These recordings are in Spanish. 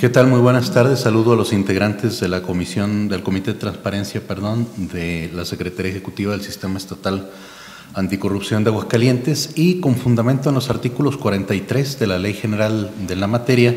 ¿Qué tal? Muy buenas tardes. Saludo a los integrantes de la del Comité de Transparencia, de la Secretaría Ejecutiva del Sistema Estatal Anticorrupción de Aguascalientes, y con fundamento en los artículos 43 de la Ley General de la Materia,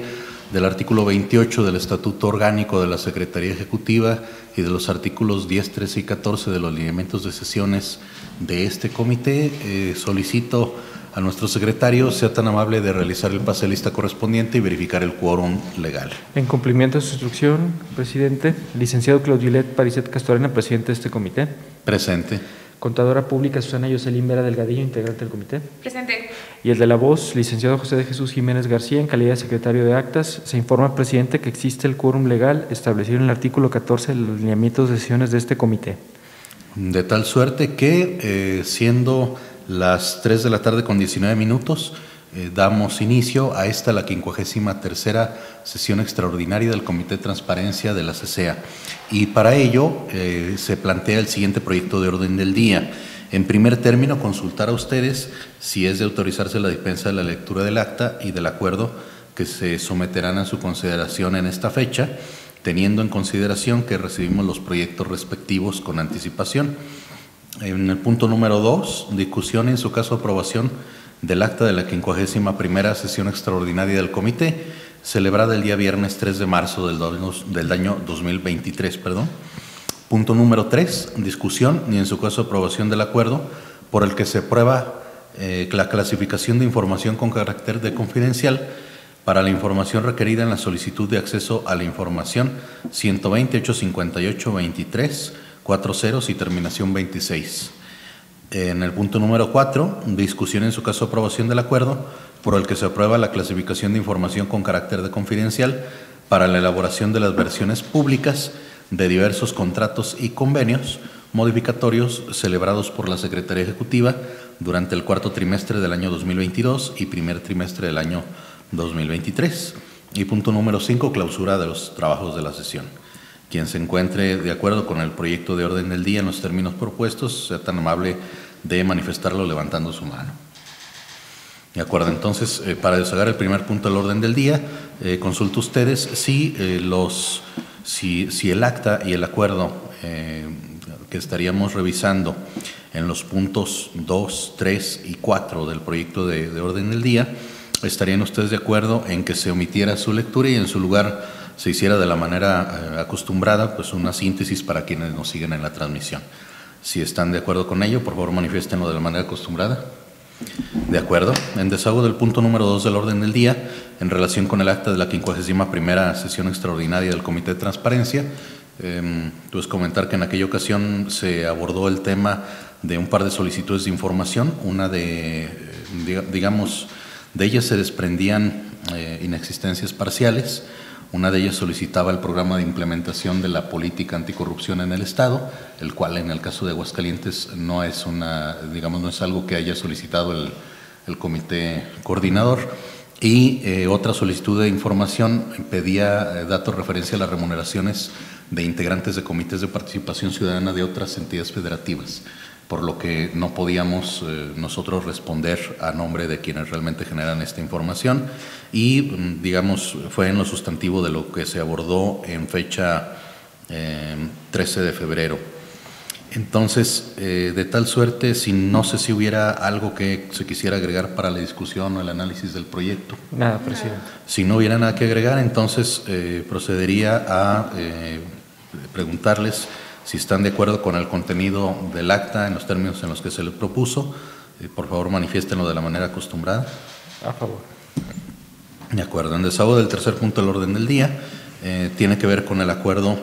del artículo 28 del Estatuto Orgánico de la Secretaría Ejecutiva y de los artículos 10, 13 y 14 de los lineamientos de sesiones de este comité, solicito a nuestro secretario sea tan amable de realizar el pase de lista correspondiente y verificar el quórum legal. En cumplimiento de su instrucción, presidente, licenciado Claudilet Pariset Castorena, presidente de este comité. Presente. Contadora pública Susana Yoselín Vera Delgadillo, integrante del comité. Presente. Y el de la voz, licenciado José de Jesús Jiménez García, en calidad de secretario de actas. Se informa al presidente que existe el quórum legal establecido en el artículo 14 de los lineamientos de sesiones de este comité. De tal suerte que, siendo las 3 de la tarde con 19 minutos, damos inicio a esta, la 53ª sesión extraordinaria del Comité de Transparencia de la CCA. Y para ello se plantea el siguiente proyecto de orden del día. En primer término, consultar a ustedes si es de autorizarse la dispensa de la lectura del acta y del acuerdo que se someterán a su consideración en esta fecha, teniendo en consideración que recibimos los proyectos respectivos con anticipación. En el punto número 2, discusión y en su caso aprobación del acta de la 51ª sesión extraordinaria del comité, celebrada el día viernes 3 de marzo del año 2023. Punto número 3, discusión y en su caso aprobación del acuerdo por el que se aprueba la clasificación de información con carácter de confidencial para la información requerida en la solicitud de acceso a la información 120-858-23, 40 y terminación 26. En el punto número 4, discusión en su caso aprobación del acuerdo por el que se aprueba la clasificación de información con carácter de confidencial para la elaboración de las versiones públicas de diversos contratos y convenios modificatorios celebrados por la Secretaría Ejecutiva durante el cuarto trimestre del año 2022 y primer trimestre del año 2023. Y punto número 5, clausura de los trabajos de la sesión. Quien se encuentre de acuerdo con el proyecto de orden del día en los términos propuestos, sea tan amable de manifestarlo levantando su mano. De acuerdo, entonces, para deshacer el primer punto del orden del día, consulto ustedes si el acta y el acuerdo que estaríamos revisando en los puntos 2, 3 y 4 del proyecto de orden del día, ¿estarían ustedes de acuerdo en que se omitiera su lectura y en su lugar se hiciera de la manera acostumbrada, pues una síntesis para quienes nos siguen en la transmisión? Si están de acuerdo con ello, por favor manifiéstenlo de la manera acostumbrada. De acuerdo. En desahogo del punto número 2 del orden del día, en relación con el acta de la 51ª sesión extraordinaria del Comité de Transparencia, pues comentar que en aquella ocasión se abordó el tema de un par de solicitudes de información. Una de ellas se desprendían inexistencias parciales. Una de ellas solicitaba el programa de implementación de la política anticorrupción en el Estado, el cual en el caso de Aguascalientes no es algo que haya solicitado el comité coordinador. Y otra solicitud de información pedía datos referencia a las remuneraciones de integrantes de comités de participación ciudadana de otras entidades federativas, por lo que no podíamos nosotros responder a nombre de quienes realmente generan esta información y, fue en lo sustantivo de lo que se abordó en fecha 13 de febrero. Entonces, de tal suerte, no sé si hubiera algo que se quisiera agregar para la discusión o el análisis del proyecto. Nada, presidente. Si no hubiera nada que agregar, entonces procedería a preguntarles si están de acuerdo con el contenido del acta en los términos en los que se les propuso. Por favor, manifiéstenlo de la manera acostumbrada. A favor. De acuerdo. En desahogo del tercer punto del orden del día, tiene que ver con el acuerdo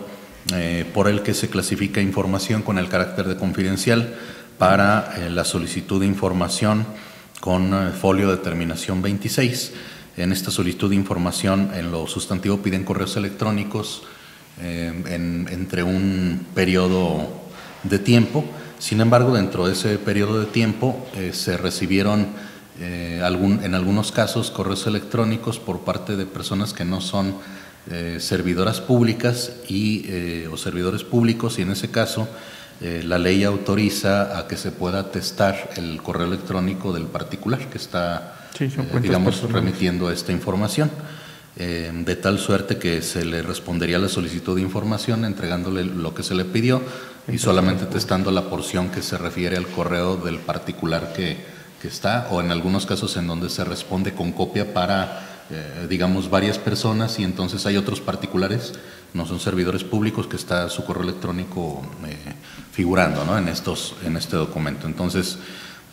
por el que se clasifica información con el carácter de confidencial para la solicitud de información con folio de terminación 26. En esta solicitud de información, en lo sustantivo, piden correos electrónicos entre un periodo de tiempo. Sin embargo, dentro de ese periodo de tiempo se recibieron en algunos casos correos electrónicos por parte de personas que no son servidoras públicas o servidores públicos, y en ese caso la ley autoriza a que se pueda testar el correo electrónico del particular que está, remitiendo esta información. de tal suerte que se le respondería a la solicitud de información entregándole lo que se le pidió y solamente testando la porción que se refiere al correo del particular que está, o en algunos casos en donde se responde con copia para, digamos, varias personas, y entonces hay otros particulares, no son servidores públicos, que está su correo electrónico figurando, ¿no?, en este documento. Entonces,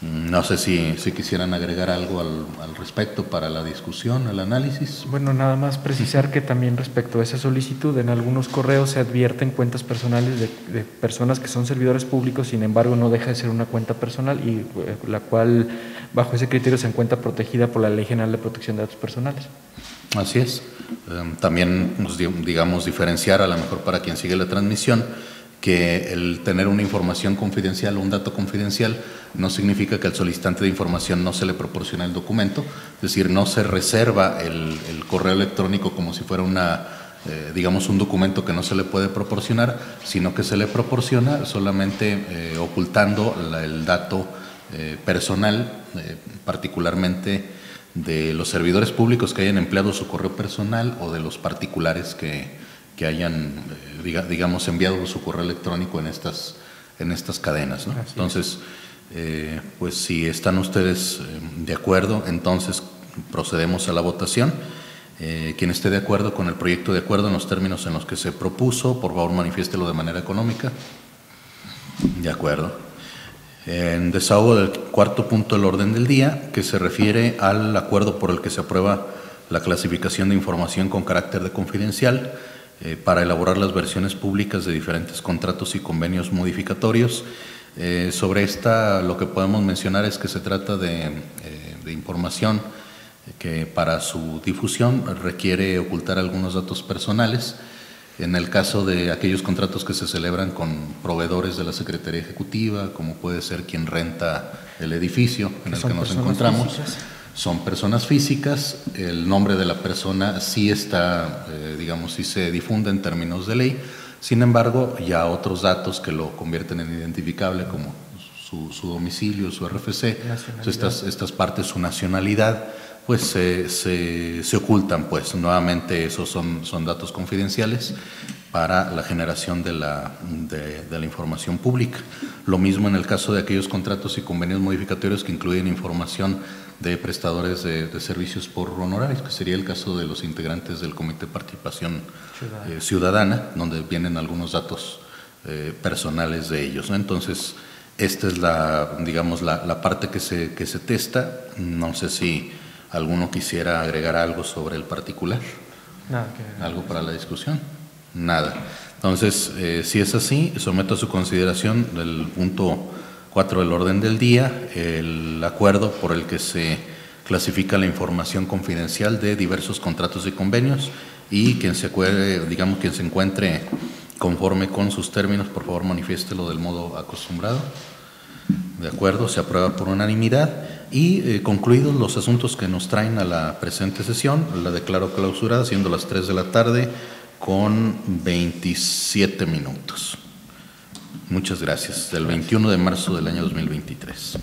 no sé si quisieran agregar algo al respecto para la discusión, el análisis. Bueno, nada más precisar que también respecto a esa solicitud, en algunos correos se advierten cuentas personales de personas que son servidores públicos, sin embargo no deja de ser una cuenta personal y la cual bajo ese criterio se encuentra protegida por la Ley General de Protección de Datos Personales. Así es. También, digamos, diferenciar a lo mejor para quien sigue la transmisión, que el tener una información confidencial o un dato confidencial no significa que al solicitante de información no se le proporciona el documento, es decir, no se reserva el correo electrónico como si fuera digamos, un documento que no se le puede proporcionar, sino que se le proporciona solamente ocultando el dato personal, particularmente de los servidores públicos que hayan empleado su correo personal o de los particulares que hayan, digamos, enviado su correo electrónico en estas cadenas, ¿no? Entonces, pues si están ustedes de acuerdo, entonces procedemos a la votación. Quien esté de acuerdo con el proyecto de acuerdo en los términos en los que se propuso, por favor manifiéstelo de manera económica. De acuerdo. En desahogo del cuarto punto del orden del día, que se refiere al acuerdo por el que se aprueba la clasificación de información con carácter de confidencial para elaborar las versiones públicas de diferentes contratos y convenios modificatorios. Sobre esta, lo que podemos mencionar es que se trata de información que para su difusión requiere ocultar algunos datos personales. En el caso de aquellos contratos que se celebran con proveedores de la Secretaría Ejecutiva, como puede ser quien renta el edificio en el que nos encontramos, son personas físicas. El nombre de la persona sí está, digamos, sí se difunde en términos de ley. Sin embargo, ya otros datos que lo convierten en identificable, como su domicilio, su RFC, estas partes, su nacionalidad, pues se ocultan. Pues nuevamente esos son datos confidenciales para la generación de la información pública. Lo mismo en el caso de aquellos contratos y convenios modificatorios que incluyen información de prestadores de servicios por honorarios, que sería el caso de los integrantes del Comité de Participación Ciudadana, donde vienen algunos datos personales de ellos, ¿no? Entonces, esta es digamos, la parte que se testa. No sé si alguno quisiera agregar algo sobre el particular. Nada. ¿Algo para la discusión? Nada. Entonces, si es así, someto a su consideración el punto 4 del orden del día, el acuerdo por el que se clasifica la información confidencial de diversos contratos y convenios, y quien se encuentre conforme con sus términos, por favor manifiéstelo del modo acostumbrado. De acuerdo, se aprueba por unanimidad. Y concluidos los asuntos que nos traen a la presente sesión, la declaro clausurada, siendo las 3 de la tarde con 27 minutos. Muchas gracias. Del 21 de marzo del año 2023.